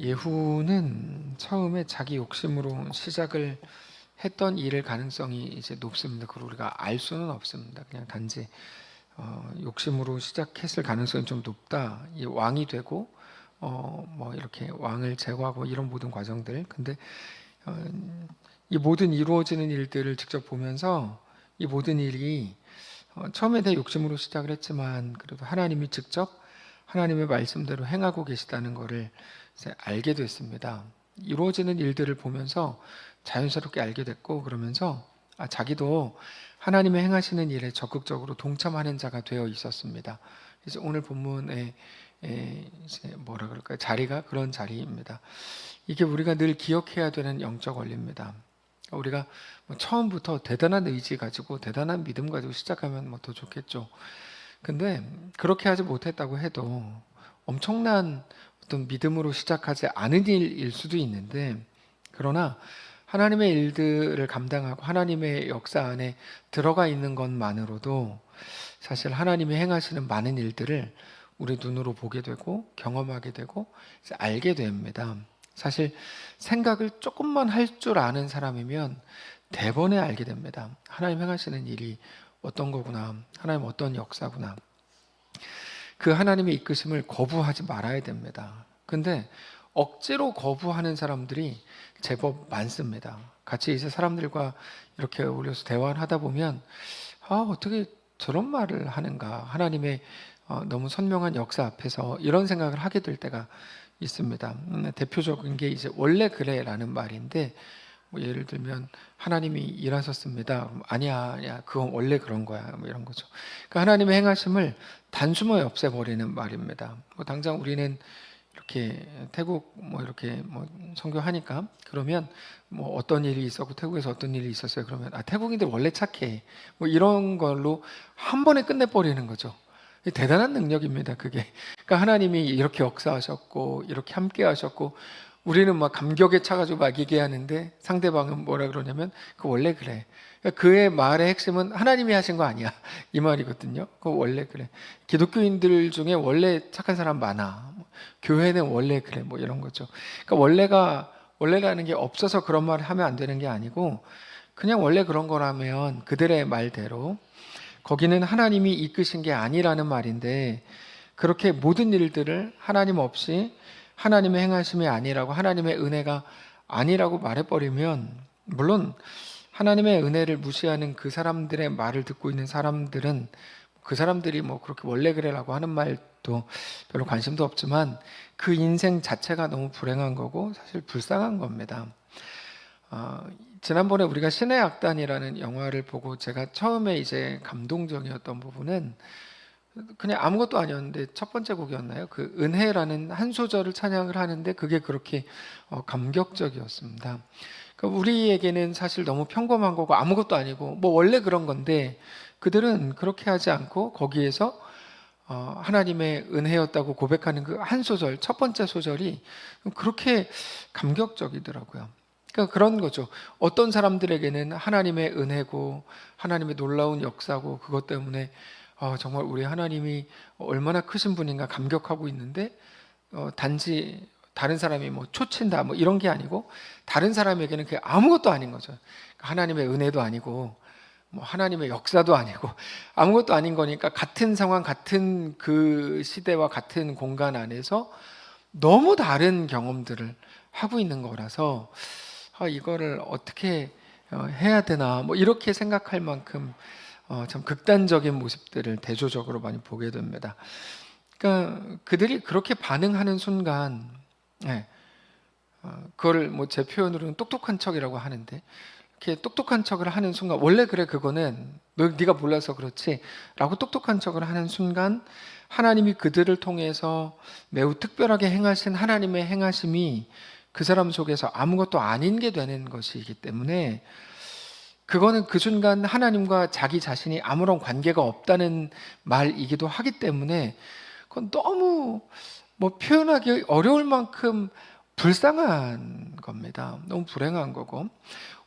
예후는 처음에 자기 욕심으로 시작을 했던 일일 가능성이 이제 높습니다. 그걸 우리가 알 수는 없습니다. 그냥 단지 욕심으로 시작했을 가능성이 좀 높다. 이 왕이 되고 뭐 이렇게 왕을 제거하고 이런 모든 과정들. 근데 어, 이 모든 이루어지는 일들을 직접 보면서 이 모든 일이 처음에 내 욕심으로 시작을 했지만 그래도 하나님이 직접 하나님의 말씀대로 행하고 계시다는 것을 이제 알게 됐습니다. 이루어지는 일들을 보면서 자연스럽게 알게 됐고, 그러면서 자기도 하나님의 행하시는 일에 적극적으로 동참하는 자가 되어 있었습니다. 그래서 오늘 본문의 이제 뭐라 그럴까요? 자리가 그런 자리입니다. 이게 우리가 늘 기억해야 되는 영적 원리입니다. 우리가 뭐 처음부터 대단한 의지 가지고 대단한 믿음 가지고 시작하면 뭐 더 좋겠죠. 근데 그렇게 하지 못했다고 해도 엄청난 어떤 믿음으로 시작하지 않은 일일 수도 있는데, 그러나 하나님의 일들을 감당하고 하나님의 역사 안에 들어가 있는 것만으로도 사실 하나님이 행하시는 많은 일들을 우리 눈으로 보게 되고 경험하게 되고 이제 알게 됩니다. 사실 생각을 조금만 할 줄 아는 사람이면 대번에 알게 됩니다. 하나님 행하시는 일이 어떤 거구나, 하나님 어떤 역사구나. 그 하나님의 이끄심을 거부하지 말아야 됩니다. 근데 억지로 거부하는 사람들이 제법 많습니다. 같이 이제 사람들과 이렇게 어울려서 대화를 하다 보면 어떻게 저런 말을 하는가, 하나님의 너무 선명한 역사 앞에서 이런 생각을 하게 될 때가 있습니다. 대표적인 게 이제 원래 그래라는 말인데, 뭐 예를 들면 하나님이 일하셨습니다. 아니야, 그건 원래 그런 거야. 뭐 이런 거죠. 그러니까 하나님의 행하심을 단숨에 없애버리는 말입니다. 뭐 당장 우리는 이렇게 태국 뭐 이렇게 뭐 선교하니까, 그러면 뭐 어떤 일이 있었고 태국에서 어떤 일이 있었어요. 그러면 태국인들 원래 착해. 뭐 이런 걸로 한 번에 끝내버리는 거죠. 대단한 능력입니다, 그게. 그러니까 하나님이 이렇게 역사하셨고 이렇게 함께 하셨고, 우리는 막 감격에 차가지고 막 얘기하는데 상대방은 뭐라 그러냐면 그 원래 그래. 그러니까 그의 말의 핵심은 하나님이 하신 거 아니야, 이 말이거든요. 그 원래 그래. 기독교인들 중에 원래 착한 사람 많아. 교회는 원래 그래. 뭐 이런 거죠. 그러니까 원래라는 게 없어서 그런 말을 하면 안 되는 게 아니고, 그냥 원래 그런 거라면 그들의 말대로, 거기는 하나님이 이끄신 게 아니라는 말인데, 그렇게 모든 일들을 하나님 없이 하나님의 행하심이 아니라고, 하나님의 은혜가 아니라고 말해버리면, 물론 하나님의 은혜를 무시하는 그 사람들의 말을 듣고 있는 사람들은 그 사람들이 뭐 그렇게 원래 그래라고 하는 말도 별로 관심도 없지만 그 인생 자체가 너무 불행한 거고 사실 불쌍한 겁니다. 지난번에 우리가 신의 악단이라는 영화를 보고 제가 처음에 이제 감동적이었던 부분은 그냥 아무것도 아니었는데 첫 번째 곡이었나요? 그 은혜라는 한 소절을 찬양을 하는데 그게 그렇게 감격적이었습니다. 그러니까 우리에게는 사실 너무 평범한 거고 아무것도 아니고 뭐 원래 그런 건데, 그들은 그렇게 하지 않고 거기에서 하나님의 은혜였다고 고백하는 그 한 소절, 첫 번째 소절이 그렇게 감격적이더라고요. 그러니까 그런 거죠. 어떤 사람들에게는 하나님의 은혜고 하나님의 놀라운 역사고 그것 때문에 정말 우리 하나님이 얼마나 크신 분인가 감격하고 있는데, 단지 다른 사람이 뭐 초친다 뭐 이런 게 아니고 다른 사람에게는 그게 아무것도 아닌 거죠. 하나님의 은혜도 아니고 뭐 하나님의 역사도 아니고 아무것도 아닌 거니까, 같은 상황, 같은 그 시대와 같은 공간 안에서 너무 다른 경험들을 하고 있는 거라서 이거를 어떻게 해야 되나 뭐 이렇게 생각할 만큼 참 극단적인 모습들을 대조적으로 많이 보게 됩니다. 그러니까 그들이 그렇게 반응하는 순간, 그거를 뭐 제 표현으로는 똑똑한 척이라고 하는데, 이렇게 똑똑한 척을 하는 순간, 원래 그래 그거는 네가 몰라서 그렇지라고 똑똑한 척을 하는 순간, 하나님이 그들을 통해서 매우 특별하게 행하신 하나님의 행하심이 그 사람 속에서 아무것도 아닌 게 되는 것이기 때문에, 그거는 그 순간 하나님과 자기 자신이 아무런 관계가 없다는 말이기도 하기 때문에, 그건 너무 뭐 표현하기 어려울 만큼 불쌍한 겁니다. 너무 불행한 거고,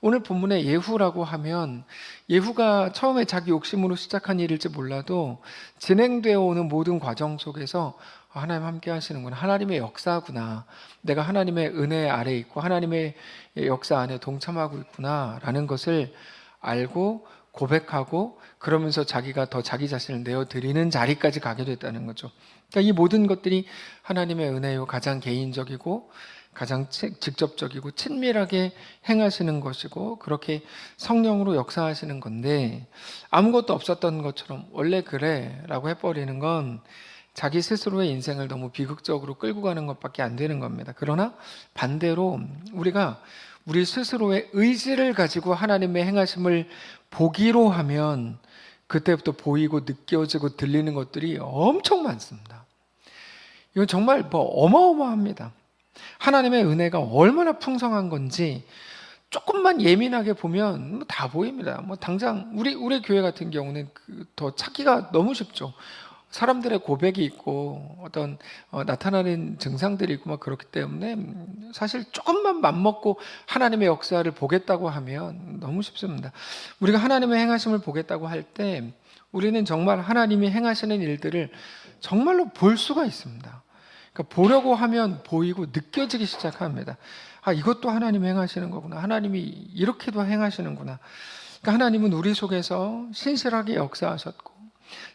오늘 본문의 예후라고 하면 예후가 처음에 자기 욕심으로 시작한 일일지 몰라도 진행되어 오는 모든 과정 속에서 하나님 함께 하시는구나. 하나님의 역사구나. 내가 하나님의 은혜 아래 있고 하나님의 역사 안에 동참하고 있구나라는 것을 알고 고백하고 그러면서 자기가 더 자기 자신을 내어드리는 자리까지 가게 됐다는 거죠. 그러니까 이 모든 것들이 하나님의 은혜요, 가장 개인적이고 가장 직접적이고 친밀하게 행하시는 것이고 그렇게 성령으로 역사하시는 건데, 아무것도 없었던 것처럼 원래 그래 라고 해버리는 건 자기 스스로의 인생을 너무 비극적으로 끌고 가는 것밖에 안 되는 겁니다. 그러나 반대로 우리가 우리 스스로의 의지를 가지고 하나님의 행하심을 보기로 하면 그때부터 보이고 느껴지고 들리는 것들이 엄청 많습니다. 이건 정말 어마어마합니다. 하나님의 은혜가 얼마나 풍성한 건지 조금만 예민하게 보면 다 보입니다. 당장 우리 교회 같은 경우는 더 찾기가 너무 쉽죠. 사람들의 고백이 있고 어떤 나타나는 증상들이 있고 막 그렇기 때문에 사실 조금만 맘먹고 하나님의 역사를 보겠다고 하면 너무 쉽습니다. 우리가 하나님의 행하심을 보겠다고 할 때 우리는 정말 하나님이 행하시는 일들을 정말로 볼 수가 있습니다. 그러니까 보려고 하면 보이고 느껴지기 시작합니다. 이것도 하나님이 행하시는 거구나. 하나님이 이렇게도 행하시는구나. 그러니까 하나님은 우리 속에서 신실하게 역사하셨고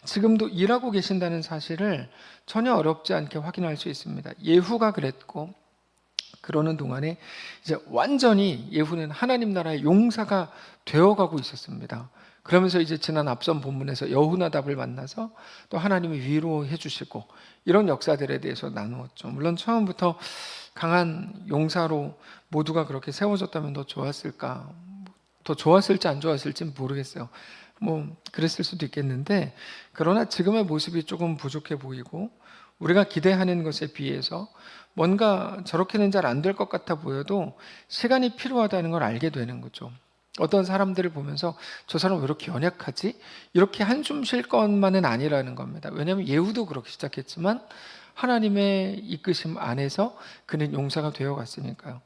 지금도 일하고 계신다는 사실을 전혀 어렵지 않게 확인할 수 있습니다. 예후가 그랬고, 그러는 동안에 이제 완전히 예후는 하나님 나라의 용사가 되어가고 있었습니다. 그러면서 이제 지난 앞선 본문에서 여호나답을 만나서 또 하나님이 위로해 주시고 이런 역사들에 대해서 나누었죠. 물론 처음부터 강한 용사로 모두가 그렇게 세워졌다면 더 좋았을까? 더 좋았을지 안 좋았을지는 모르겠어요. 그랬을 수도 있겠는데, 그러나 지금의 모습이 조금 부족해 보이고 우리가 기대하는 것에 비해서 뭔가 저렇게는 잘 안 될 것 같아 보여도 시간이 필요하다는 걸 알게 되는 거죠. 어떤 사람들을 보면서 저 사람 왜 이렇게 연약하지? 이렇게 한숨 쉴 것만은 아니라는 겁니다. 왜냐하면 예후도 그렇게 시작했지만 하나님의 이끄심 안에서 그는 용사가 되어갔으니까요.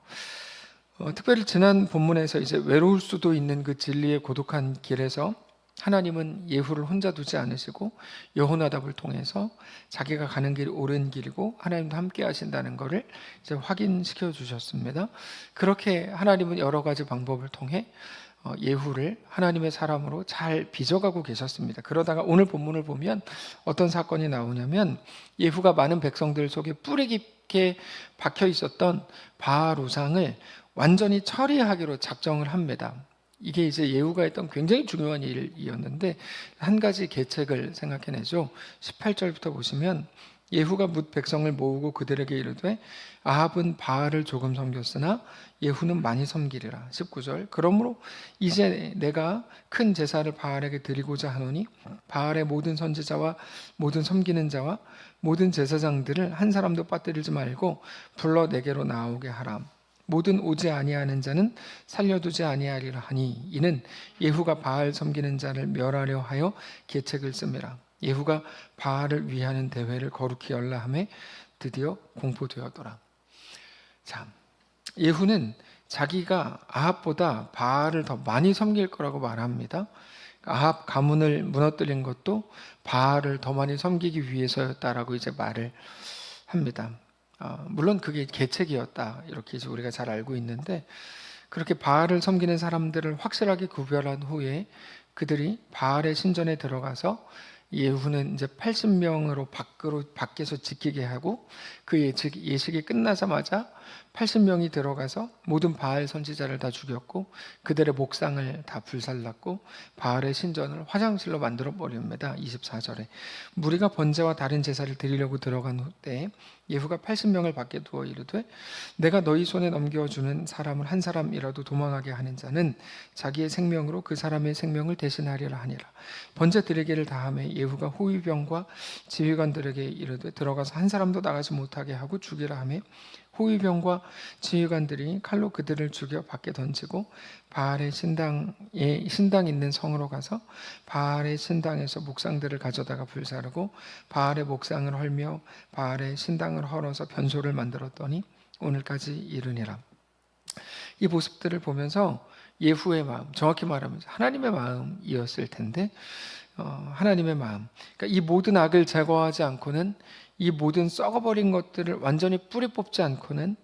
특별히 지난 본문에서 이제 외로울 수도 있는 그 진리의 고독한 길에서 하나님은 예후를 혼자 두지 않으시고 여호나답을 통해서 자기가 가는 길이 옳은 길이고 하나님도 함께 하신다는 것을 이제 확인시켜 주셨습니다. 그렇게 하나님은 여러 가지 방법을 통해 예후를 하나님의 사람으로 잘 빚어가고 계셨습니다. 그러다가 오늘 본문을 보면 어떤 사건이 나오냐면 예후가 많은 백성들 속에 뿌리 깊게 박혀 있었던 바알 우상을 완전히 처리하기로 작정을 합니다. 이게 이제 예후가 했던 굉장히 중요한 일이었는데 한 가지 계책을 생각해내죠. 18절부터 보시면 예후가 뭇 백성을 모으고 그들에게 이르되 아합은 바알을 조금 섬겼으나 예후는 많이 섬기리라. 19절 그러므로 이제 내가 큰 제사를 바알에게 드리고자 하노니 바알의 모든 선지자와 모든 섬기는 자와 모든 제사장들을 한 사람도 빠뜨리지 말고 불러 내게로 나오게 하라. 모든 오지 아니하는 자는 살려두지 아니하리라 하니 이는 예후가 바알 섬기는 자를 멸하려 하여 계책을 씁니다. 예후가 바알을 위하는 대회를 거룩히 열라 하매 드디어 공포되었더라. 자, 예후는 자기가 아합보다 바알을 더 많이 섬길 거라고 말합니다. 아합 가문을 무너뜨린 것도 바알을 더 많이 섬기기 위해서였다라고 이제 말을 합니다. 물론 그게 계책이었다 이렇게 이제 우리가 잘 알고 있는데, 그렇게 바알을 섬기는 사람들을 확실하게 구별한 후에 그들이 바알의 신전에 들어가서 예후는 이제 80명으로 밖에서 지키게 하고 그 예식이 끝나자마자 80명이 들어가서 모든 바알 선지자를 다 죽였고 그들의 목상을 다 불살랐고 바알의 신전을 화장실로 만들어 버립니다. 24절에 무리가 번제와 다른 제사를 드리려고 들어간 때 예후가 80명을 밖에 두어 이르되 내가 너희 손에 넘겨주는 사람을 한 사람이라도 도망하게 하는 자는 자기의 생명으로 그 사람의 생명을 대신하리라 하니라. 번제 드리기를 다하매 예후가 호위병과 지휘관들에게 이르되 들어가서 한 사람도 나가지 못하게 하고 죽이라 하매 호위병과 지휘관들이 칼로 그들을 죽여 밖에 던지고 바알의 신당 있는 성으로 가서 바알의 신당에서 목상들을 가져다가 불사르고 바알의 목상을 헐며 바알의 신당을 헐어서 변소를 만들었더니 오늘까지 이르니라. 이 모습들을 보면서 예후의 마음, 정확히 말하면 하나님의 마음이었을 텐데 하나님의 마음, 그러니까 이 모든 악을 제거하지 않고는 이 모든 썩어버린 것들을 완전히 뿌리 뽑지 않고는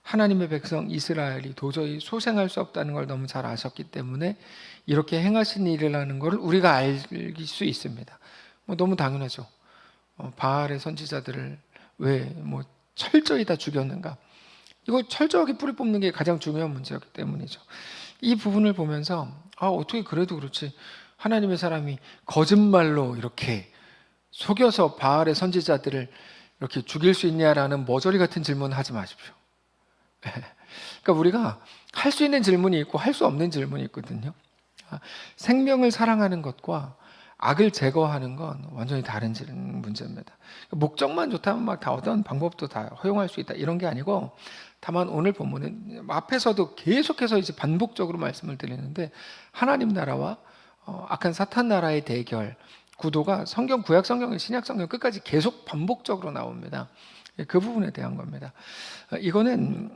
하나님의 백성 이스라엘이 도저히 소생할 수 없다는 걸 너무 잘 아셨기 때문에 이렇게 행하신 일이라는 걸 우리가 알 수 있습니다. 너무 당연하죠. 바알의 선지자들을 왜 철저히 다 죽였는가? 이거 철저하게 뿌리 뽑는 게 가장 중요한 문제였기 때문이죠. 이 부분을 보면서 어떻게 그래도 그렇지 하나님의 사람이 거짓말로 이렇게 속여서 바알의 선지자들을 이렇게 죽일 수 있냐라는 머저리 같은 질문을 하지 마십시오. 그러니까 우리가 할 수 있는 질문이 있고 할 수 없는 질문이 있거든요. 생명을 사랑하는 것과 악을 제거하는 건 완전히 다른 문제입니다. 목적만 좋다면 막 다 어떤 방법도 다 허용할 수 있다 이런 게 아니고, 다만 오늘 본문은 앞에서도 계속해서 이제 반복적으로 말씀을 드리는데 하나님 나라와 악한 사탄 나라의 대결 구도가 구약 성경, 신약 성경 끝까지 계속 반복적으로 나옵니다. 그 부분에 대한 겁니다. 이거는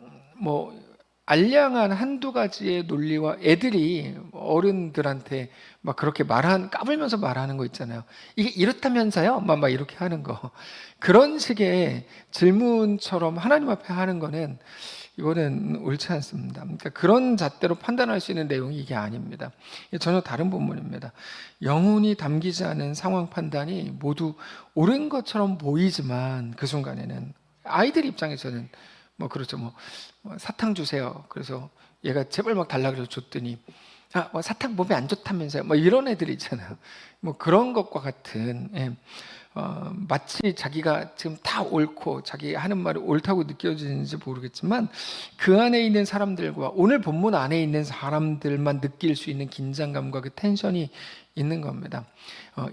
알량한 한두 가지의 논리와 애들이 어른들한테 막 그렇게 까불면서 말하는 거 있잖아요. 이게 이렇다면서요? 막 이렇게 하는 거. 그런 식의 질문처럼 하나님 앞에 하는 거는 이거는 옳지 않습니다. 그러니까 그런 잣대로 판단할 수 있는 내용이 이게 아닙니다. 전혀 다른 본문입니다. 영혼이 담기지 않은 상황 판단이 모두 옳은 것처럼 보이지만 그 순간에는 아이들 입장에서는 그렇죠. 사탕 주세요. 그래서 얘가 제발 막 달라 그래서 줬더니 사탕 몸에 안 좋다면서요. 이런 애들 있잖아요. 그런 것과 같은 마치 자기가 지금 다 옳고 자기 하는 말이 옳다고 느껴지는지 모르겠지만 그 안에 있는 사람들과 오늘 본문 안에 있는 사람들만 느낄 수 있는 긴장감과 그 텐션이 있는 겁니다.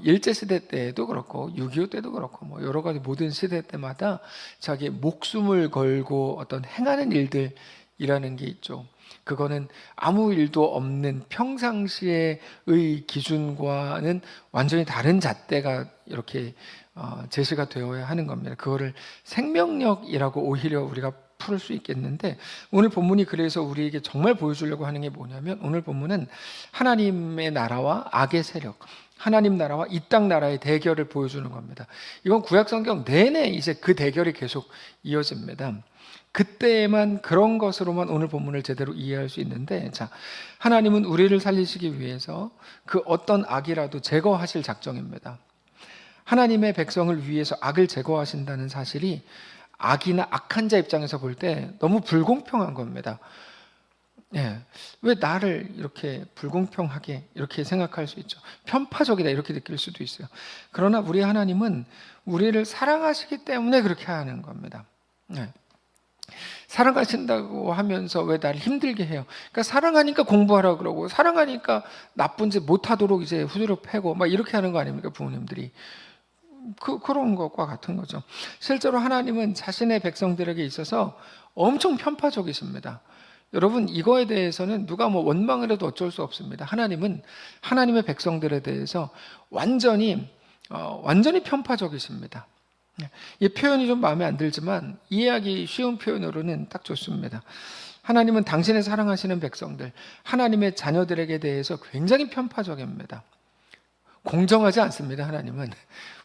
일제시대 때도 그렇고 6.25 때도 그렇고 여러 가지 모든 시대 때마다 자기의 목숨을 걸고 어떤 행하는 일들이라는 게 있죠. 그거는 아무 일도 없는 평상시의 기준과는 완전히 다른 잣대가 이렇게 제시가 되어야 하는 겁니다. 그거를 생명력이라고 오히려 우리가 풀 수 있겠는데, 오늘 본문이 그래서 우리에게 정말 보여주려고 하는 게 뭐냐면, 오늘 본문은 하나님의 나라와 악의 세력, 하나님 나라와 이 땅 나라의 대결을 보여주는 겁니다. 이건 구약 성경 내내 이제 그 대결이 계속 이어집니다. 그때만 그런 것으로만 오늘 본문을 제대로 이해할 수 있는데, 하나님은 우리를 살리시기 위해서 그 어떤 악이라도 제거하실 작정입니다. 하나님의 백성을 위해서 악을 제거하신다는 사실이 악이나 악한 자 입장에서 볼 때 너무 불공평한 겁니다. 왜 나를 이렇게 불공평하게 이렇게 생각할 수 있죠? 편파적이다 이렇게 느낄 수도 있어요. 그러나 우리 하나님은 우리를 사랑하시기 때문에 그렇게 하는 겁니다. 사랑하신다고 하면서 왜 나를 힘들게 해요? 그러니까 사랑하니까 공부하라 그러고, 사랑하니까 나쁜 짓 못하도록 이제 후드려 패고 막 이렇게 하는 거 아닙니까, 부모님들이? 그런 것과 같은 거죠. 실제로 하나님은 자신의 백성들에게 있어서 엄청 편파적이십니다. 여러분, 이거에 대해서는 누가 원망을 해도 어쩔 수 없습니다. 하나님은 하나님의 백성들에 대해서 완전히 편파적이십니다. 이 표현이 좀 마음에 안 들지만 이해하기 쉬운 표현으로는 딱 좋습니다. 하나님은 당신의 사랑하시는 백성들, 하나님의 자녀들에게 대해서 굉장히 편파적입니다. 공정하지 않습니다. 하나님은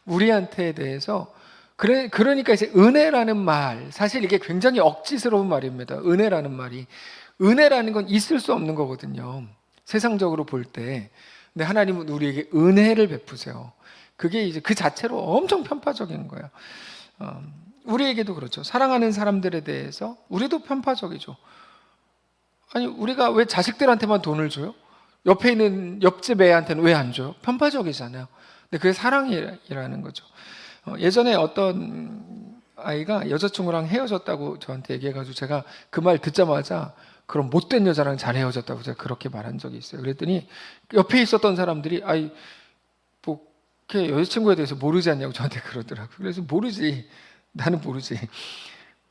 우리한테 대해서 그러니까 이제 은혜라는 말, 사실 이게 굉장히 억지스러운 말입니다. 은혜라는 말이, 은혜라는 건 있을 수 없는 거거든요, 세상적으로 볼 때. 근데 하나님은 우리에게 은혜를 베푸세요. 그게 이제 그 자체로 엄청 편파적인 거예요. 우리에게도 그렇죠. 사랑하는 사람들에 대해서 우리도 편파적이죠. 아니, 우리가 왜 자식들한테만 돈을 줘요? 옆에 있는 옆집 애한테는 왜 안 줘요? 편파적이잖아요. 근데 그게 사랑이라는 거죠. 예전에 어떤 아이가 여자친구랑 헤어졌다고 저한테 얘기해가지고 제가 그 말 듣자마자 그럼 못된 여자랑 잘 헤어졌다고 제가 그렇게 말한 적이 있어요. 그랬더니 옆에 있었던 사람들이 여자친구에 대해서 모르지 않냐고 저한테 그러더라고요. 그래서 모르지, 나는 모르지.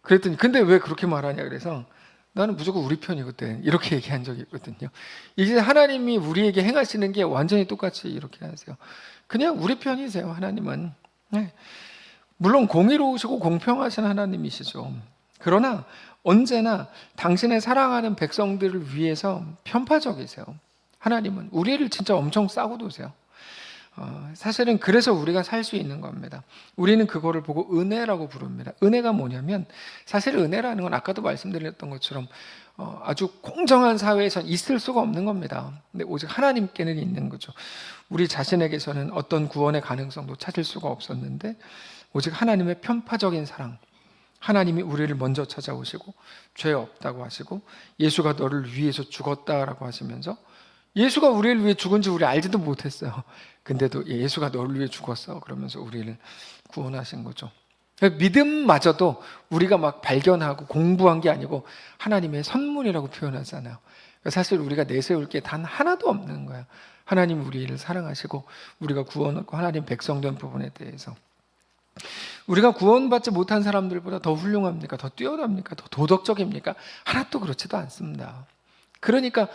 그랬더니 근데 왜 그렇게 말하냐, 그래서 나는 무조건 우리 편이거든 이렇게 얘기한 적이 있거든요. 이제 하나님이 우리에게 행하시는 게 완전히 똑같이 이렇게 하세요. 그냥 우리 편이세요. 하나님은 물론 공의로우시고 공평하신 하나님이시죠. 그러나 언제나 당신의 사랑하는 백성들을 위해서 편파적이세요. 하나님은 우리를 진짜 엄청 싸고 도세요. 사실은 그래서 우리가 살 수 있는 겁니다. 우리는 그거를 보고 은혜라고 부릅니다. 은혜가 뭐냐면 사실 은혜라는 건 아까도 말씀드렸던 것처럼 아주 공정한 사회에선 있을 수가 없는 겁니다. 근데 오직 하나님께는 있는 거죠. 우리 자신에게서는 어떤 구원의 가능성도 찾을 수가 없었는데 오직 하나님의 편파적인 사랑, 하나님이 우리를 먼저 찾아오시고 죄 없다고 하시고 예수가 너를 위해서 죽었다라고 하시면서 예수가 우리를 위해 죽은지 우리 알지도 못했어요. 근데도 예수가 너를 위해 죽었어 그러면서 우리를 구원하신 거죠. 믿음마저도 우리가 막 발견하고 공부한 게 아니고 하나님의 선물이라고 표현하잖아요. 사실 우리가 내세울 게 단 하나도 없는 거예요. 하나님 우리를 사랑하시고 우리가 구원받고 하나님 백성된 부분에 대해서 우리가 구원받지 못한 사람들보다 더 훌륭합니까? 더 뛰어납니까? 더 도덕적입니까? 하나도 그렇지도 않습니다. 그러니까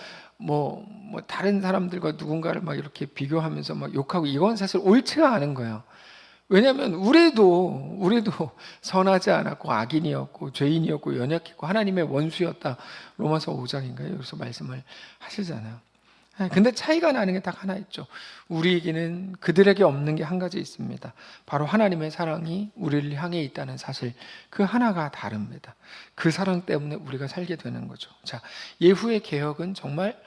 다른 사람들과 누군가를 막 이렇게 비교하면서 막 욕하고 이건 사실 옳지가 않은 거예요. 왜냐하면 우리도 선하지 않았고 악인이었고 죄인이었고 연약했고 하나님의 원수였다. 로마서 5장인가요? 여기서 말씀을 하시잖아요. 근데 차이가 나는 게 딱 하나 있죠. 우리에게는 그들에게 없는 게 한 가지 있습니다. 바로 하나님의 사랑이 우리를 향해 있다는 사실, 그 하나가 다릅니다. 그 사랑 때문에 우리가 살게 되는 거죠. 자, 예후의 개혁은 정말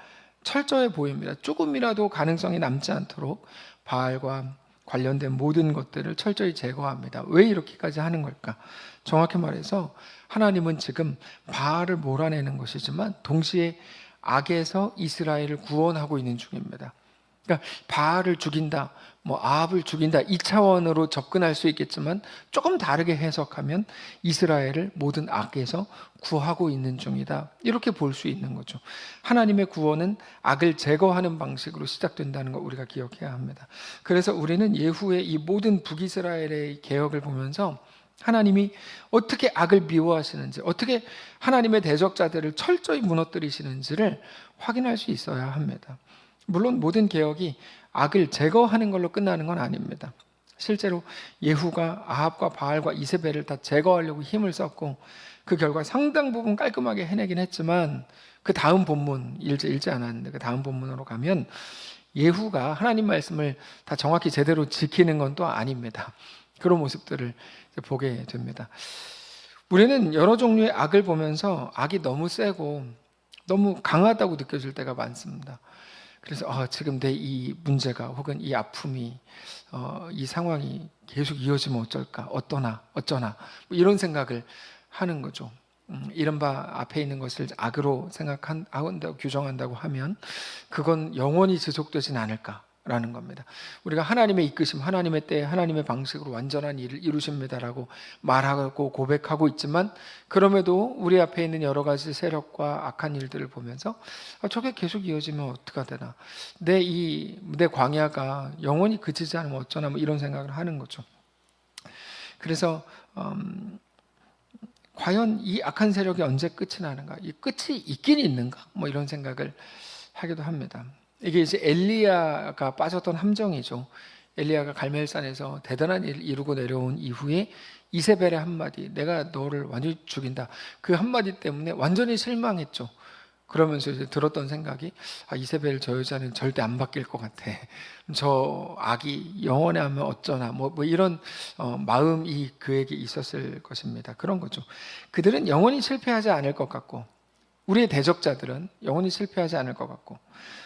철저해 보입니다. 조금이라도 가능성이 남지 않도록 바알과 관련된 모든 것들을 철저히 제거합니다. 왜 이렇게까지 하는 걸까? 정확히 말해서 하나님은 지금 바알을 몰아내는 것이지만 동시에 악에서 이스라엘을 구원하고 있는 중입니다. 그러니까 바알을 죽인다, 아합을 죽인다 이 차원으로 접근할 수 있겠지만 조금 다르게 해석하면 이스라엘을 모든 악에서 구하고 있는 중이다. 이렇게 볼 수 있는 거죠. 하나님의 구원은 악을 제거하는 방식으로 시작된다는 거 우리가 기억해야 합니다. 그래서 우리는 예후의 이 모든 북이스라엘의 개혁을 보면서 하나님이 어떻게 악을 미워하시는지, 어떻게 하나님의 대적자들을 철저히 무너뜨리시는지를 확인할 수 있어야 합니다. 물론 모든 개혁이 악을 제거하는 걸로 끝나는 건 아닙니다. 실제로 예후가 아합과 바알과 이세벨을 다 제거하려고 힘을 썼고 그 결과 상당 부분 깔끔하게 해내긴 했지만 그 다음 본문, 읽지 않았는데 그 다음 본문으로 가면 예후가 하나님 말씀을 다 정확히 제대로 지키는 건 또 아닙니다. 그런 모습들을 보게 됩니다. 우리는 여러 종류의 악을 보면서 악이 너무 세고 너무 강하다고 느껴질 때가 많습니다. 그래서 지금 내 이 문제가 혹은 이 아픔이 이 상황이 계속 이어지면 어쩔까? 어쩌나? 이런 생각을 하는 거죠. 이른바 앞에 있는 것을 악으로 생각한다고 규정한다고 하면 그건 영원히 지속되진 않을까라는 겁니다. 우리가 하나님의 이끄심, 하나님의 때, 하나님의 방식으로 완전한 일을 이루십니다라고 말하고 고백하고 있지만 그럼에도 우리 앞에 있는 여러 가지 세력과 악한 일들을 보면서 저게 계속 이어지면 어떡하 되나? 내 광야가 영원히 그치지 않으면 어쩌나 이런 생각을 하는 거죠. 그래서 과연 이 악한 세력이 언제 끝이 나는가? 이 끝이 있긴 있는가? 이런 생각을 하기도 합니다. 이게 이제 엘리야가 빠졌던 함정이죠. 엘리야가 갈멜산에서 대단한 일을 이루고 내려온 이후에 이세벨의 한마디, 내가 너를 완전히 죽인다. 그 한마디 때문에 완전히 실망했죠. 그러면서 이제 들었던 생각이 이세벨 저 여자는 절대 안 바뀔 것 같아. 저 악이 영원히 하면 어쩌나 이런 마음이 그에게 있었을 것입니다. 그런 거죠. 그들은 영원히 실패하지 않을 것 같고 우리의 대적자들은 영원히 실패하지 않을 것 같고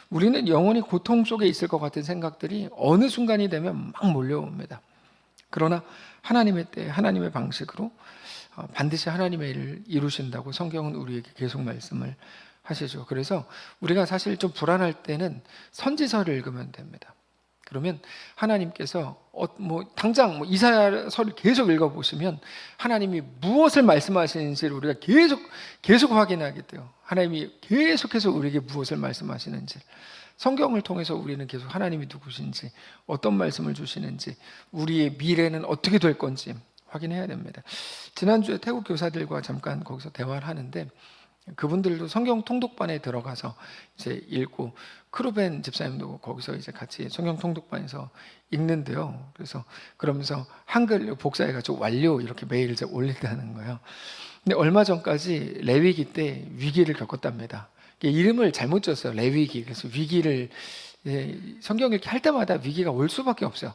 우리는 영원히 고통 속에 있을 것 같은 생각들이 어느 순간이 되면 막 몰려옵니다. 그러나 하나님의 때, 하나님의 방식으로 반드시 하나님의 일을 이루신다고 성경은 우리에게 계속 말씀을 하시죠. 그래서 우리가 사실 좀 불안할 때는 선지서를 읽으면 됩니다. 그러면 하나님께서 당장 이사야서를 계속 읽어보시면 하나님이 무엇을 말씀하시는지를 우리가 계속 확인하게 돼요. 하나님이 계속해서 우리에게 무엇을 말씀하시는지, 성경을 통해서 우리는 계속 하나님이 누구신지, 어떤 말씀을 주시는지, 우리의 미래는 어떻게 될 건지 확인해야 됩니다. 지난주에 태국 교사들과 잠깐 거기서 대화를 하는데 그분들도 성경 통독반에 들어가서 이제 읽고 크루벤 집사님도 거기서 이제 같이 성경 통독반에서 읽는데요. 그래서 그러면서 한글 복사해가지고 완료 이렇게 매일 이제 올린다는 거예요. 근데 얼마 전까지 레위기 때 위기를 겪었답니다. 이름을 잘못 줬어요. 레위기. 그래서 위기를 성경 읽기 할 때마다 위기가 올 수밖에 없어요.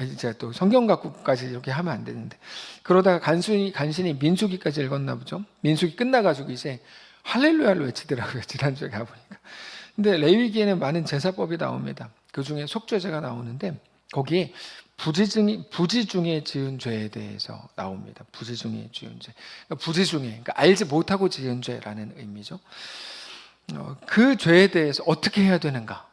이제 또 성경 갖고까지 이렇게 하면 안 되는데, 그러다가 간신히 민수기까지 읽었나 보죠. 민수기 끝나가지고 이제 할렐루야를 외치더라고요, 지난주에 가보니까. 근데 레위기에는 많은 제사법이 나옵니다. 그 중에 속죄제가 나오는데 거기에 부지 중에 지은 죄에 대해서 나옵니다. 부지 중에 지은 죄. 그러니까 부지 중에, 그러니까 알지 못하고 지은 죄라는 의미죠. 그 죄에 대해서 어떻게 해야 되는가?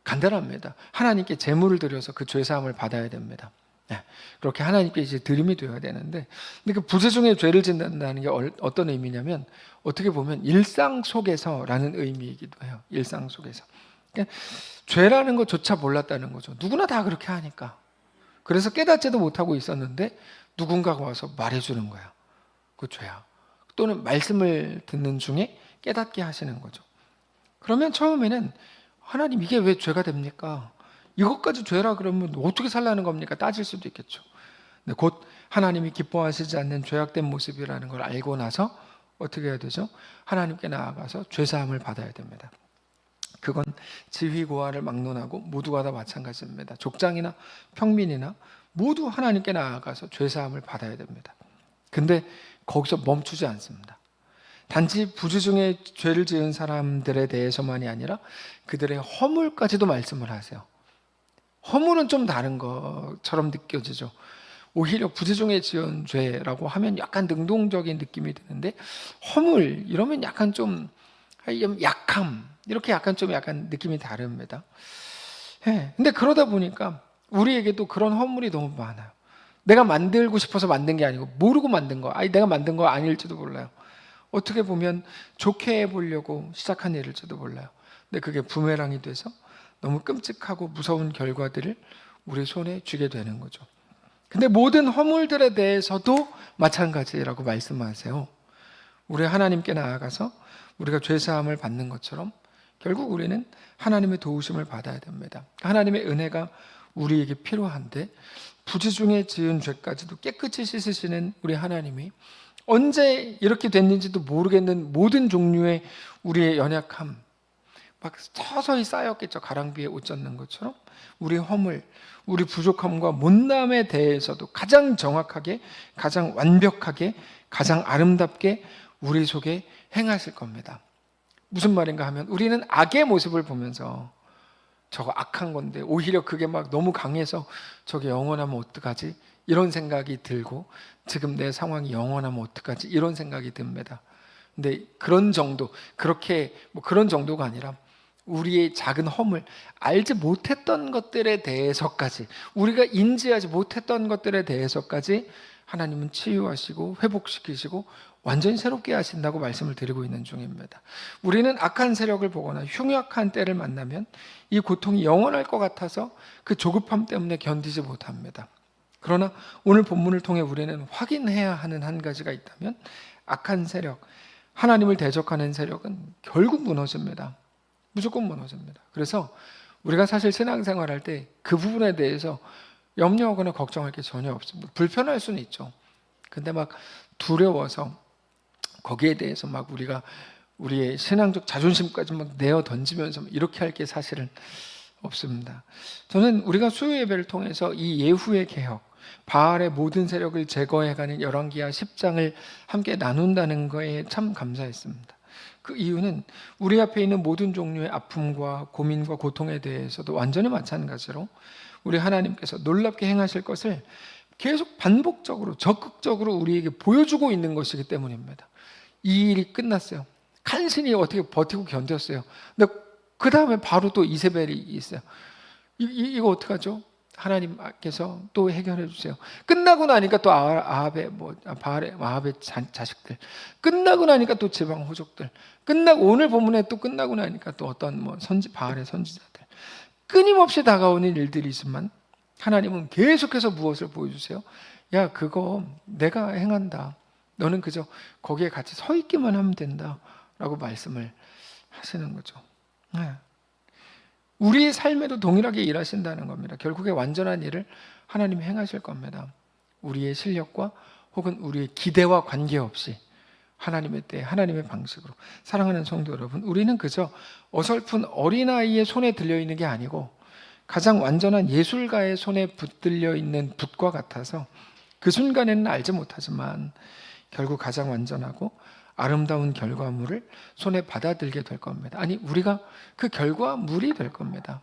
간단합니다. 하나님께 제물을 드려서 그 죄 사함을 받아야 됩니다. 그렇게 하나님께 이제 드림이 되어야 되는데, 근데 그 부지 중에 죄를 짓는다는 게 어떤 의미냐면, 어떻게 보면 일상 속에서라는 의미이기도 해요. 일상 속에서. 그러니까 죄라는 것조차 몰랐다는 거죠. 누구나 다 그렇게 하니까. 그래서 깨닫지도 못하고 있었는데 누군가가 와서 말해주는 거야. 그 죄야. 또는 말씀을 듣는 중에 깨닫게 하시는 거죠. 그러면 처음에는 하나님, 이게 왜 죄가 됩니까? 이것까지 죄라 그러면 어떻게 살라는 겁니까? 따질 수도 있겠죠. 근데 곧 하나님이 기뻐하시지 않는 죄악된 모습이라는 걸 알고 나서 어떻게 해야 되죠? 하나님께 나아가서 죄사함을 받아야 됩니다. 그건 지휘고하를 막론하고 모두가 다 마찬가지입니다. 족장이나 평민이나 모두 하나님께 나아가서 죄사함을 받아야 됩니다. 근데 거기서 멈추지 않습니다. 단지 부지 중에 죄를 지은 사람들에 대해서만이 아니라 그들의 허물까지도 말씀을 하세요. 허물은 좀 다른 것처럼 느껴지죠. 오히려 부지 중에 지은 죄라고 하면 약간 능동적인 느낌이 드는데, 허물 이러면 약간 좀 약함, 이렇게 약간 느낌이 다릅니다. 근데 그러다 보니까 우리에게도 그런 허물이 너무 많아요. 내가 만들고 싶어서 만든 게 아니고 모르고 만든 거, 내가 만든 거 아닐지도 몰라요. 어떻게 보면 좋게 해보려고 시작한 일일지도 몰라요. 근데 그게 부메랑이 돼서 너무 끔찍하고 무서운 결과들을 우리 손에 쥐게 되는 거죠. 근데 모든 허물들에 대해서도 마찬가지라고 말씀하세요. 우리 하나님께 나아가서 우리가 죄사함을 받는 것처럼 결국 우리는 하나님의 도우심을 받아야 됩니다. 하나님의 은혜가 우리에게 필요한데, 부지 중에 지은 죄까지도 깨끗이 씻으시는 우리 하나님이 언제 이렇게 됐는지도 모르겠는 모든 종류의 우리의 연약함, 막 서서히 쌓였겠죠. 가랑비에 옷 젖는 것처럼 우리 허물, 우리 부족함과 못남에 대해서도 가장 정확하게, 가장 완벽하게, 가장 아름답게 우리 속에 행하실 겁니다. 무슨 말인가 하면, 우리는 악의 모습을 보면서 저거 악한 건데 오히려 그게 막 너무 강해서 저게 영원하면 어떡하지? 이런 생각이 들고, 지금 내 상황이 영원하면 어떡하지? 이런 생각이 듭니다. 근데 그런 정도, 그렇게 그런 정도가 아니라 우리의 작은 허물, 알지 못했던 것들에 대해서까지, 우리가 인지하지 못했던 것들에 대해서까지 하나님은 치유하시고 회복시키시고 완전히 새롭게 하신다고 말씀을 드리고 있는 중입니다. 우리는 악한 세력을 보거나 흉악한 때를 만나면 이 고통이 영원할 것 같아서 그 조급함 때문에 견디지 못합니다. 그러나 오늘 본문을 통해 우리는 확인해야 하는 한 가지가 있다면, 악한 세력, 하나님을 대적하는 세력은 결국 무너집니다. 무조건 무너집니다. 그래서 우리가 사실 신앙생활할 때 그 부분에 대해서 염려하거나 걱정할 게 전혀 없습니다. 불편할 수는 있죠. 근데 막 두려워서 거기에 대해서 막 우리가 우리의 신앙적 자존심까지 막 내어 던지면서 이렇게 할 게 사실은 없습니다. 저는 우리가 수요 예배를 통해서 이 예후의 개혁, 바알의 모든 세력을 제거해가는 열왕기하 10장을 함께 나눈다는 거에 참 감사했습니다. 그 이유는 우리 앞에 있는 모든 종류의 아픔과 고민과 고통에 대해서도 완전히 마찬가지로 우리 하나님께서 놀랍게 행하실 것을 계속 반복적으로 적극적으로 우리에게 보여주고 있는 것이기 때문입니다. 이 일이 끝났어요. 간신히 어떻게 버티고 견뎠어요. 근데 그 다음에 바로 또 이세벨이 있어요. 이거 어떡하죠? 하나님께서 또 해결해 주세요. 끝나고 나니까 또 아합의 자식들, 끝나고 나니까 또 지방 호족들, 끝나고 오늘 본문에 또 끝나고 나니까 또 어떤 바알의 선지자들, 끊임없이 다가오는 일들이 있지만 하나님은 계속해서 무엇을 보여주세요? 야, 그거 내가 행한다. 너는 그저 거기에 같이 서 있기만 하면 된다라고 말씀을 하시는 거죠. 우리의 삶에도 동일하게 일하신다는 겁니다. 결국에 완전한 일을 하나님이 행하실 겁니다. 우리의 실력과 혹은 우리의 기대와 관계없이 하나님의 때, 하나님의 방식으로. 사랑하는 성도 여러분, 우리는 그저 어설픈 어린아이의 손에 들려있는 게 아니고 가장 완전한 예술가의 손에 붙들려 있는 붓과 같아서 그 순간에는 알지 못하지만 결국 가장 완전하고 아름다운 결과물을 손에 받아들게 될 겁니다. 아니, 우리가 그 결과물이 될 겁니다.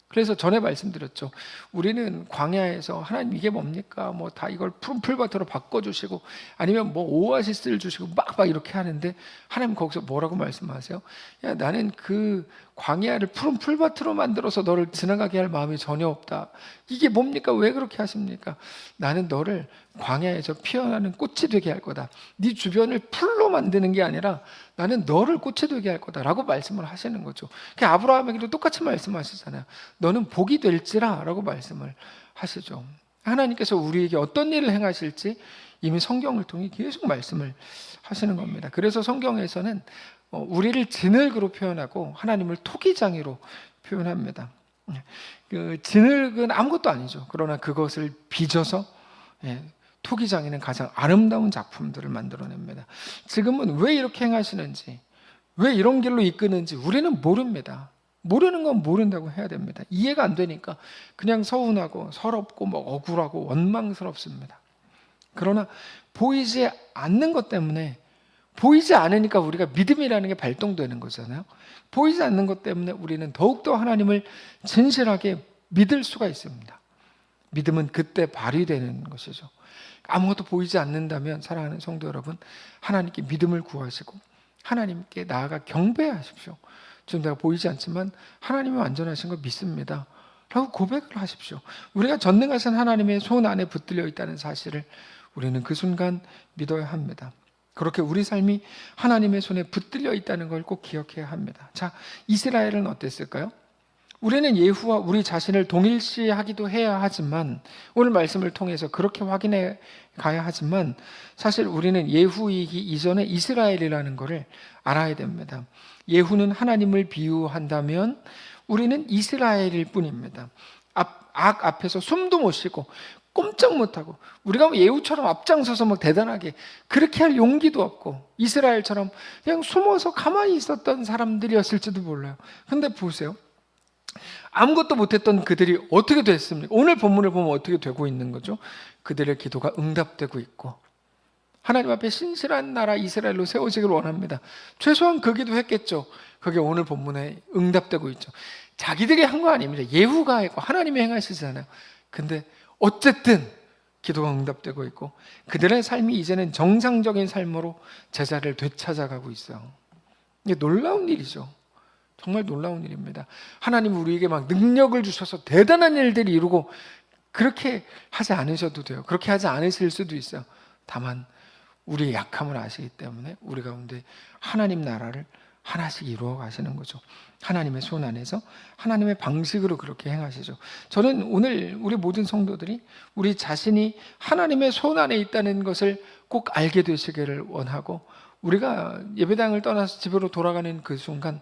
그래서 전에 말씀드렸죠. 우리는 광야에서 하나님 이게 뭡니까? 뭐 다 이걸 푸른 풀밭으로 바꿔주시고 아니면 뭐 오아시스를 주시고 막 이렇게 하는데 하나님 거기서 뭐라고 말씀하세요? 야, 나는 그 광야를 푸른 풀밭으로 만들어서 너를 지나가게 할 마음이 전혀 없다. 이게 뭡니까? 왜 그렇게 하십니까? 나는 너를 광야에서 피어나는 꽃이 되게 할 거다. 네 주변을 풀로 만드는 게 아니라 나는 너를 꽃이 되게 할 거다라고 말씀을 하시는 거죠. 아브라함에게도 똑같이 말씀하시잖아요. 너는 복이 될지라라고 말씀을 하시죠. 하나님께서 우리에게 어떤 일을 행하실지 이미 성경을 통해 계속 말씀을 하시는 겁니다. 그래서 성경에서는 우리를 진흙으로 표현하고 하나님을 토기장이로 표현합니다. 그 진흙은 아무것도 아니죠. 그러나 그것을 빚어서 토기장이는 가장 아름다운 작품들을 만들어냅니다. 지금은 왜 이렇게 행하시는지, 왜 이런 길로 이끄는지 우리는 모릅니다. 모르는 건 모른다고 해야 됩니다. 이해가 안 되니까 그냥 서운하고 서럽고 뭐 억울하고 원망스럽습니다. 그러나 보이지 않는 것 때문에, 보이지 않으니까 우리가 믿음이라는 게 발동되는 거잖아요. 보이지 않는 것 때문에 우리는 더욱더 하나님을 진실하게 믿을 수가 있습니다. 믿음은 그때 발휘되는 것이죠. 아무것도 보이지 않는다면 사랑하는 성도 여러분, 하나님께 믿음을 구하시고 하나님께 나아가 경배하십시오. 지금 내가 보이지 않지만 하나님이 완전하신 걸 믿습니다 라고 고백을 하십시오. 우리가 전능하신 하나님의 손 안에 붙들려 있다는 사실을 우리는 그 순간 믿어야 합니다. 그렇게 우리 삶이 하나님의 손에 붙들려 있다는 걸 꼭 기억해야 합니다. 자, 이스라엘은 어땠을까요? 우리는 예후와 우리 자신을 동일시하기도 해야 하지만, 오늘 말씀을 통해서 그렇게 확인해 가야 하지만, 사실 우리는 예후이기 이전에 이스라엘이라는 것을 알아야 됩니다. 예후는 하나님을 비유한다면 우리는 이스라엘일 뿐입니다. 악 앞에서 숨도 못 쉬고 꼼짝 못하고, 우리가 예후처럼 앞장서서 막 대단하게 그렇게 할 용기도 없고 이스라엘처럼 그냥 숨어서 가만히 있었던 사람들이었을지도 몰라요. 근데 보세요, 아무것도 못했던 그들이 어떻게 됐습니까? 오늘 본문을 보면 어떻게 되고 있는 거죠? 그들의 기도가 응답되고 있고 하나님 앞에 신실한 나라 이스라엘로 세워지기를 원합니다. 최소한 그 기도했겠죠. 그게 오늘 본문에 응답되고 있죠. 자기들이 한 거 아닙니다. 예후가 했고 하나님이 행하시잖아요. 근데 어쨌든 기도가 응답되고 있고 그들의 삶이 이제는 정상적인 삶으로 제자를 되찾아가고 있어요. 이게 놀라운 일이죠. 정말 놀라운 일입니다. 하나님이 우리에게 막 능력을 주셔서 대단한 일들을 이루고 그렇게 하지 않으셔도 돼요. 그렇게 하지 않으실 수도 있어요. 다만 우리의 약함을 아시기 때문에 우리 가운데 하나님 나라를 하나씩 이루어 가시는 거죠. 하나님의 손 안에서 하나님의 방식으로 그렇게 행하시죠. 저는 오늘 우리 모든 성도들이 우리 자신이 하나님의 손 안에 있다는 것을 꼭 알게 되시기를 원하고, 우리가 예배당을 떠나서 집으로 돌아가는 그 순간,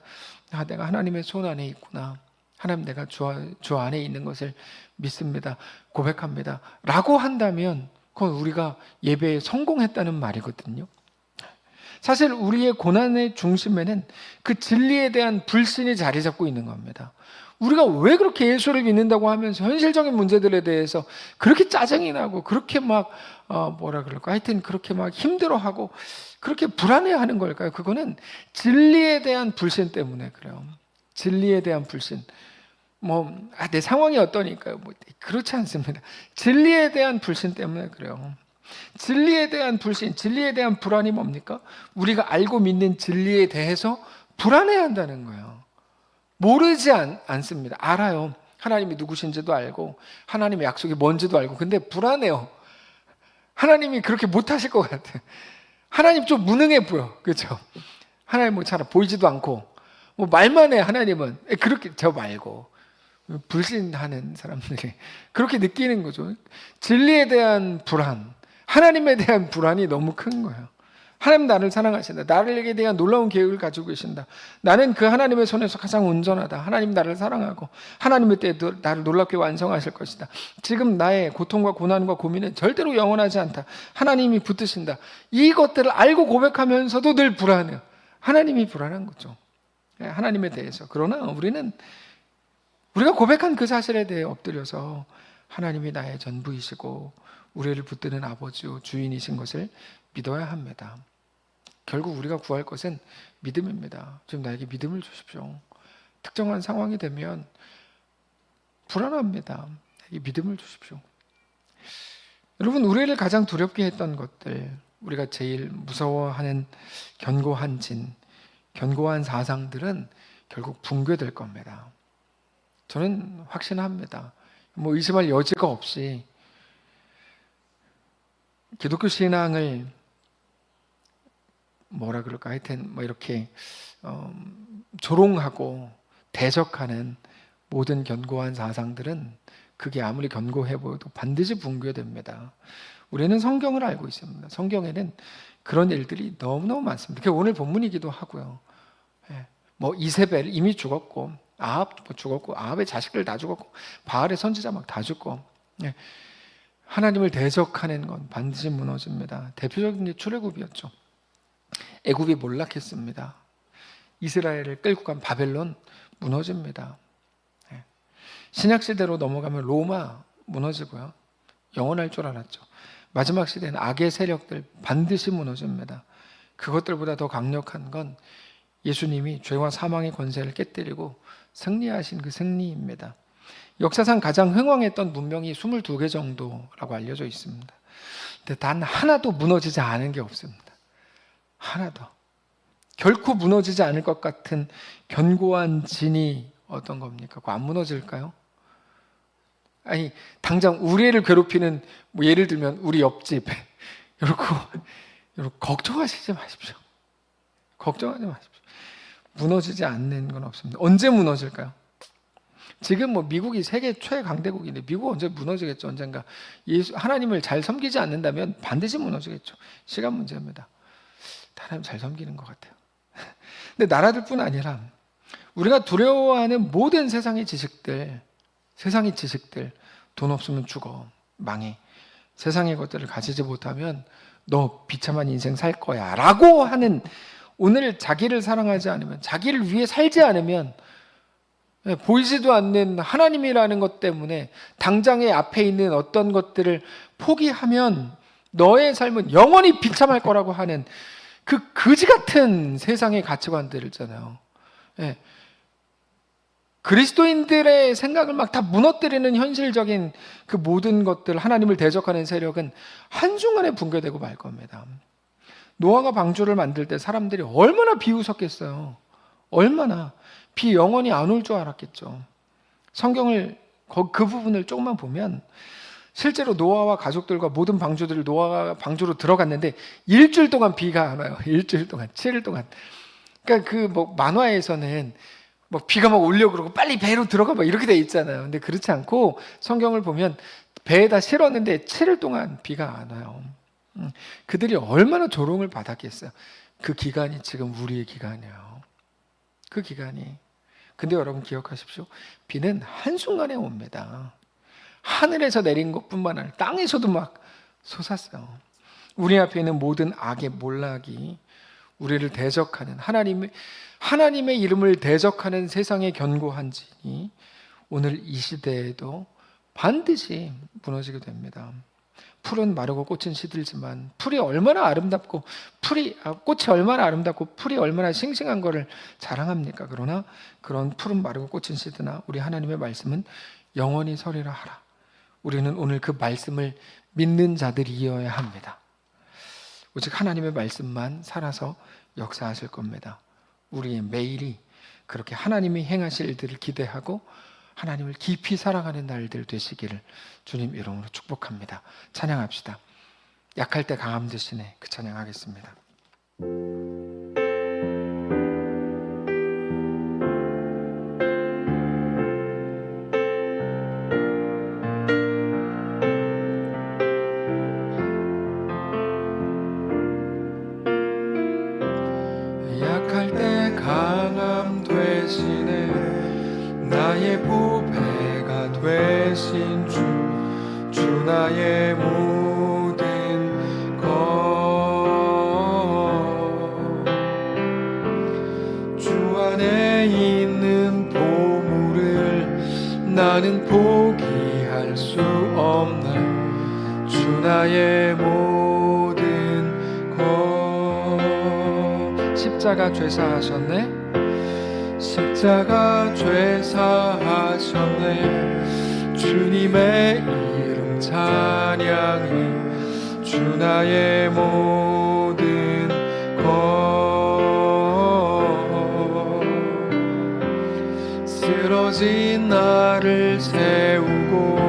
내가 하나님의 손 안에 있구나, 하나님 내가 주 안에 있는 것을 믿습니다, 고백합니다 라고 한다면 그건 우리가 예배에 성공했다는 말이거든요. 사실 우리의 고난의 중심에는 그 진리에 대한 불신이 자리 잡고 있는 겁니다. 우리가 왜 그렇게 예수를 믿는다고 하면서 현실적인 문제들에 대해서 그렇게 짜증이 나고 그렇게 막 뭐라 그럴까, 하여튼 그렇게 막 힘들어하고 그렇게 불안해하는 걸까요? 그거는 진리에 대한 불신 때문에 그래요. 진리에 대한 불신. 내 상황이 어떠니까요? 그렇지 않습니다. 진리에 대한 불신 때문에 그래요. 진리에 대한 불신, 진리에 대한 불안이 뭡니까? 우리가 알고 믿는 진리에 대해서 불안해한다는 거예요. 모르지 않습니다. 알아요. 하나님이 누구신지도 알고 하나님의 약속이 뭔지도 알고, 근데 불안해요. 하나님이 그렇게 못하실 것 같아요. 하나님 좀 무능해 보여. 그렇죠? 하나님 잘 보이지도 않고 말만 해. 하나님은 그렇게 저 말고 불신하는 사람들이 그렇게 느끼는 거죠. 진리에 대한 불안, 하나님에 대한 불안이 너무 큰 거예요. 하나님 나를 사랑하신다. 나에게 대한 놀라운 계획을 가지고 계신다. 나는 그 하나님의 손에서 가장 온전하다. 하나님 나를 사랑하고 하나님의 때에 나를 놀랍게 완성하실 것이다. 지금 나의 고통과 고난과 고민은 절대로 영원하지 않다. 하나님이 붙드신다. 이것들을 알고 고백하면서도 늘 불안해요. 하나님이 불안한 거죠. 하나님에 대해서. 그러나 우리가 고백한 그 사실에 대해 엎드려서 하나님이 나의 전부이시고 우리를 붙드는 아버지요 주인이신 것을 믿어야 합니다. 결국 우리가 구할 것은 믿음입니다. 지금 나에게 믿음을 주십시오. 특정한 상황이 되면 불안합니다. 나에게 믿음을 주십시오. 여러분, 우리를 가장 두렵게 했던 것들, 우리가 제일 무서워하는 견고한 진, 견고한 사상들은 결국 붕괴될 겁니다. 저는 확신합니다. 의심할 여지가 없이 기독교 신앙을 뭐라 그럴까 하여튼 이렇게 조롱하고 대적하는 모든 견고한 사상들은 그게 아무리 견고해 보여도 반드시 붕괴됩니다. 우리는 성경을 알고 있습니다. 성경에는 그런 일들이 너무너무 많습니다. 오늘 본문이기도 하고요. 이세벨 이미 죽었고 아합 죽었고 아합의 자식들 다 죽었고 바알의 선지자 막 다 죽고 하나님을 대적하는 건 반드시 무너집니다. 대표적인 게 출애굽이었죠. 애굽이 몰락했습니다. 이스라엘을 끌고 간 바벨론 무너집니다. 신약 시대로 넘어가면 로마 무너지고요. 영원할 줄 알았죠. 마지막 시대는 악의 세력들 반드시 무너집니다. 그것들보다 더 강력한 건 예수님이 죄와 사망의 권세를 깨뜨리고 승리하신 그 승리입니다. 역사상 가장 흥왕했던 문명이 22개 정도라고 알려져 있습니다. 근데 단 하나도 무너지지 않은 게 없습니다. 하나도. 결코 무너지지 않을 것 같은 견고한 진이 어떤 겁니까? 그거 안 무너질까요? 아니, 당장 우리를 괴롭히는 예를 들면 우리 옆집 이렇게 걱정하시지 마십시오. 걱정하지 마십시오. 무너지지 않는 건 없습니다. 언제 무너질까요? 지금 미국이 세계 최강대국인데 미국 언제 무너지겠죠? 언젠가 하나님을 잘 섬기지 않는다면 반드시 무너지겠죠. 시간 문제입니다. 하나님 잘 섬기는 것 같아요. 근데 나라들뿐 아니라 우리가 두려워하는 모든 세상의 지식들, 돈 없으면 죽어, 망해. 세상의 것들을 가지지 못하면 너 비참한 인생 살 거야 라고 하는, 오늘 자기를 사랑하지 않으면, 자기를 위해 살지 않으면 보이지도 않는 하나님이라는 것 때문에 당장의 앞에 있는 어떤 것들을 포기하면 너의 삶은 영원히 비참할 거라고 하는 그 거지 같은 세상의 가치관들 있잖아요. 그리스도인들의 생각을 막 다 무너뜨리는 현실적인 그 모든 것들, 하나님을 대적하는 세력은 한순간에 붕괴되고 말 겁니다. 노아가 방주를 만들 때 사람들이 얼마나 비웃었겠어요. 얼마나. 비 영원히 안 올 줄 알았겠죠. 성경을 그 부분을 조금만 보면 실제로 노아와 가족들과 모든 방주들을 노아가 방주로 들어갔는데 일주일 동안 비가 안 와요. 일주일 동안, 7일 동안. 그러니까 만화에서는 비가 막 오려고 그러고 빨리 배로 들어가 이렇게 돼 있잖아요. 근데 그렇지 않고 성경을 보면 배에다 실었는데 7일 동안 비가 안 와요. 그들이 얼마나 조롱을 받았겠어요. 그 기간이 지금 우리의 기간이에요. 그 기간이. 근데 여러분 기억하십시오. 비는 한순간에 옵니다. 하늘에서 내린 것뿐만 아니라 땅에서도 막 솟았어요. 우리 앞에 있는 모든 악의 몰락이 우리를 대적하는 하나님의 이름을 대적하는 세상의 견고한 진이 오늘 이 시대에도 반드시 무너지게 됩니다. 풀은 마르고 꽃은 시들지만 꽃이 얼마나 아름답고 풀이 얼마나 싱싱한 것을 자랑합니까? 그러나 그런 풀은 마르고 꽃은 시드나 우리 하나님의 말씀은 영원히 서리라 하라. 우리는 오늘 그 말씀을 믿는 자들이어야 합니다. 오직 하나님의 말씀만 살아서 역사하실 겁니다. 우리의 매일이 그렇게 하나님이 행하실 일들을 기대하고 하나님을 깊이 사랑하는 날들 되시기를 주님 이름으로 축복합니다. 찬양합시다. 약할 때 강함 되시네. 그 찬양하겠습니다. 되시네. 나의 보배가 되신 주 나의 모든 것. 주 안에 있는 보물을 나는 포기할 수 없네. 주 나의 모든 것. 십자가 죄사하셨네. 십자가 죄사하셨네. 주님의 이름 찬양해. 주 나의 모든 것. 쓰러진 나를 세우고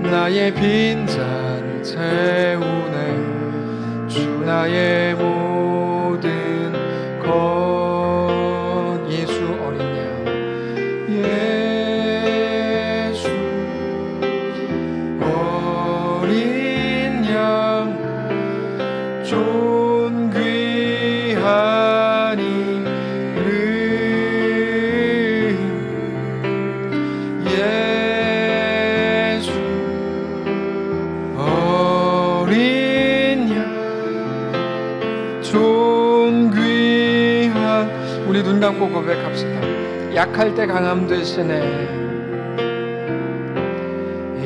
나의 빈잔을 채우네. 주 나의 모든 것. 예수 어린 양, 예수 어린 양, 존귀한 이름. 예수 어린 양, 존귀한. 우리 눈 감고 고백합시다. 약할 때 강함 되시네.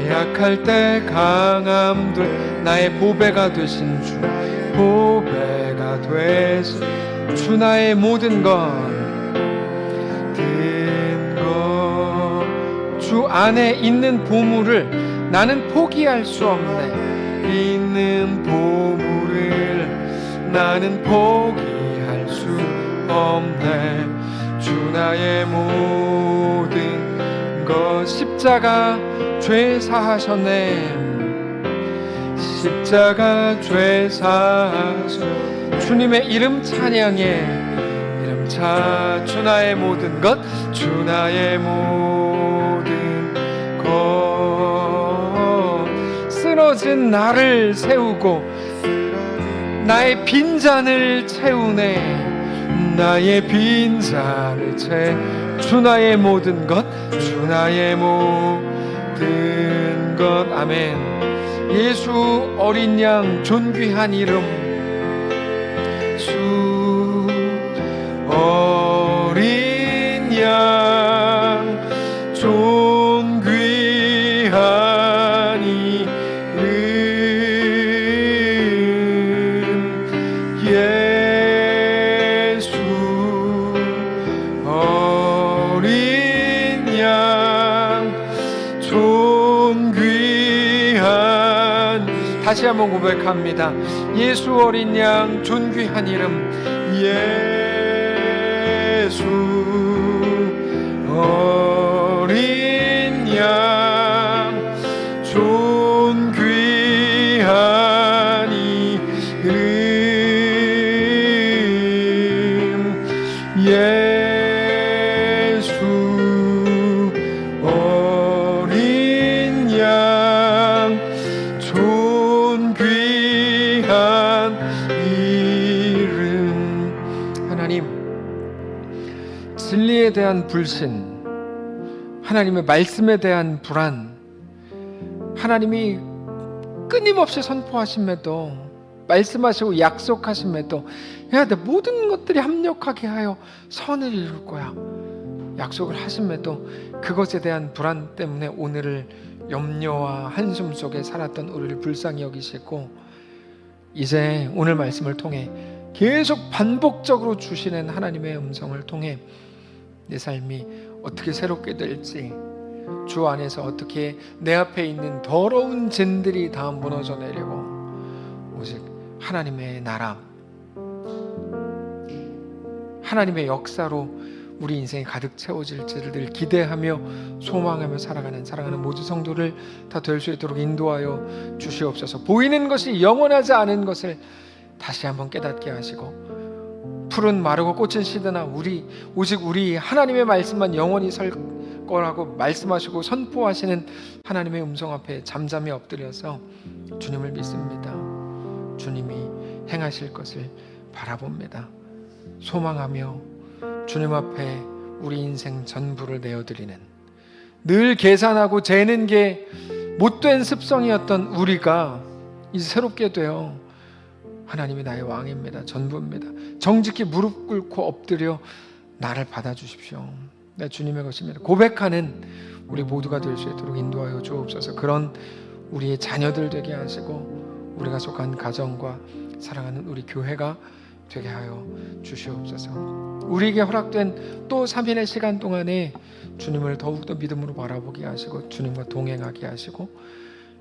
약할 때 강함 되. 나의 보배가 되신 주, 보배가 되신 주 나의 모든 것. 주 안에 있는 보물을 나는 포기할 수 없네. 있는 보물을 나는 포기할 수 없네. 주 나의 모든 것. 십자가 죄사하셨네. 십자가 죄사하셨네. 주님의 이름 찬양해. 이름 주 나의 모든 것. 주 나의 모든 것. 쓰러진 나를 세우고 나의 빈잔을 채우네. 나의 빈잔을 채. 주 나의 모든 것. 주 나의 모든 것. 아멘. 예수 어린 양, 존귀한 이름. 주 어린 양, 존귀한 이름. 예수 어린 양, 존귀한. 다시 한번 고백합니다. 예수 어린 양, 존귀한 이름. 예수 어린 양, 존귀한 이름. 예수 어린 양, 존귀한 이름. 하나님, 진리에 대한 불신, 하나님의 말씀에 대한 불안, 하나님이 끊임없이 선포하심에도, 말씀하시고 약속하심에도, 야, 내 모든 것들이 합력하게 하여 선을 이룰 거야 약속을 하심에도 그것에 대한 불안 때문에 오늘을 염려와 한숨 속에 살았던 우리를 불쌍히 여기시고, 이제 오늘 말씀을 통해 계속 반복적으로 주시는 하나님의 음성을 통해 내 삶이 어떻게 새롭게 될지, 주 안에서 어떻게 내 앞에 있는 더러운 진들이 다 무너져 내리고 오직 하나님의 나라, 하나님의 역사로 우리 인생이 가득 채워질지를 늘 기대하며 소망하며 살아가는 사랑하는 모든 성도를 다 될 수 있도록 인도하여 주시옵소서. 보이는 것이 영원하지 않은 것을 다시 한번 깨닫게 하시고, 푸른 마르고 꽃은 시드나 오직 우리 하나님의 말씀만 영원히 설 거라고 말씀하시고 선포하시는 하나님의 음성 앞에 잠잠히 엎드려서 주님을 믿습니다. 주님이 행하실 것을 바라봅니다. 소망하며 주님 앞에 우리 인생 전부를 내어드리는, 늘 계산하고 재는 게 못된 습성이었던 우리가 이제 새롭게 되어 하나님이 나의 왕입니다, 전부입니다, 정직히 무릎 꿇고 엎드려 나를 받아주십시오, 내 주님의 것입니다 고백하는 우리 모두가 될 수 있도록 인도하여 주옵소서. 그런 우리의 자녀들 되게 하시고 우리가 속한 가정과 사랑하는 우리 교회가 되게 하여 주시옵소서. 우리에게 허락된 또 3일의 시간 동안에 주님을 더욱더 믿음으로 바라보게 하시고 주님과 동행하게 하시고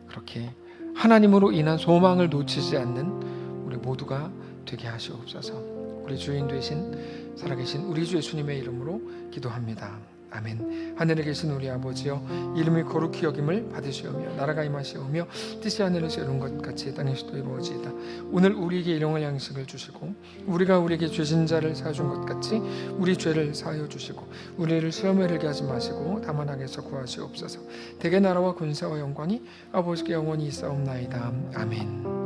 그렇게 하나님으로 인한 소망을 놓치지 않는 우리 모두가 되게 하시옵소서. 우리 주인 되신 살아계신 우리 주 예수님의 이름으로 기도합니다. 아멘. 하늘에 계신 우리 아버지여, 이름이 거룩히 여김을 받으시오며 나라가 임하시오며 뜻이 하늘에서 이룬 것 같이 땅에서도 이루어지이다. 오늘 우리에게 일용할 양식을 주시고 우리가 우리에게 죄진 자를 사해준 것 같이 우리 죄를 사하여 주시고 우리를 시험에 들게 하지 마시고 다만 악에서 구하시옵소서. 대개 나라와 권세와 영광이 아버지께 영원히 있사옵나이다. 아멘.